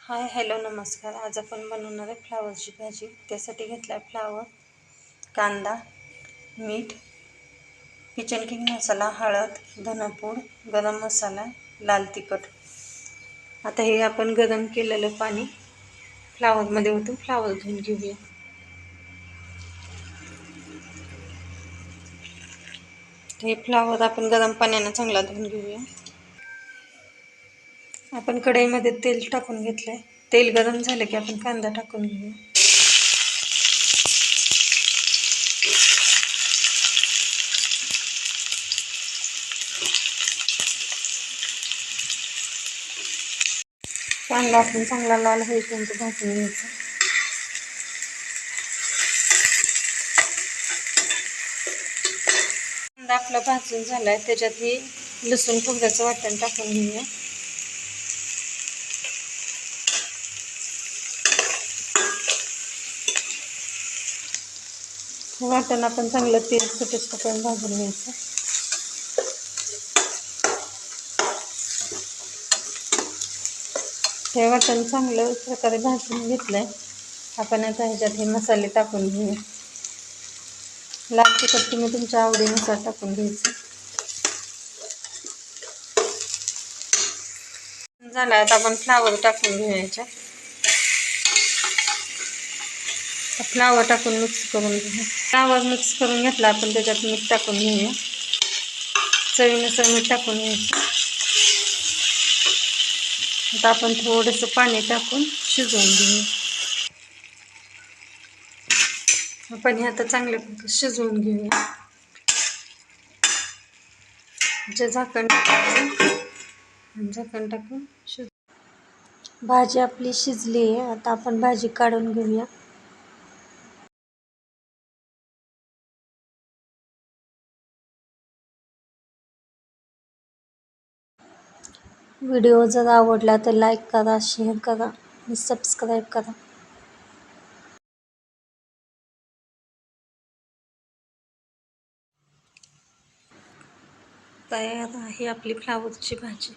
Hi hello नमस्कार. आज आपण बनवणार आहे फ्लावरची भाजी. त्यासाठी घेतला आहे फ्लावर, कांदा, मीठ, किचन किंग मसाला, हळद, धनपूड, गरम मसाला, लाल तिखट. आता हे आपण गरम केलेलं पाणी फ्लावरमध्ये ओतून फ्लावर धुवून घेऊया. हे फ्लावर आपण गरम पाण्याने चांगला धुवून घेऊया. आपण कढईमध्ये तेल टाकून घेतलंय. तेल गरम झालं की आपण कांदा टाकून घेऊया. कांदा आपण चांगला लाल होईपर्यंत भाजून घ्यायचा. कांदा आपला भाजून झालाय, त्याच्यात ही लसूण खोबऱ्याचं वाटण टाकून घेऊया. वाटण आपण चांगलं तेल सुटेपर्यंत भाजून घ्यायचं. हे वाटण चांगलं प्रकारे भाजून घेतलंय. आपण आता ह्याच्यात हे मसाले टाकून घेऊया. लाल तिखट तुम्ही तुमच्या आवडीनुसार टाकून घ्यायचं. झालं, आता आपण फ्लावर टाकून घेऊया. फ्लावर टाकून मिक्स करून घेऊया. फ्लावर मिक्स करून घेतला आपण, त्याच्यात मीठ टाकून घेऊया. चवीनुसार मीठ टाकून घ्यायचं. आता आपण थोडंसं पाणी टाकून शिजवून घेऊया. आपण हे आता चांगलं शिजवून घेऊया. झाकण टाकायचं, झाकण टाकून भाजी आपली शिजली आहे. आता आपण भाजी काढून घेऊया. व्हिडिओ जर आवडला तर लाईक करा, शेअर करा आणि सबस्क्राईब करा. तयार आहे आपली फ्लावरची भाजी.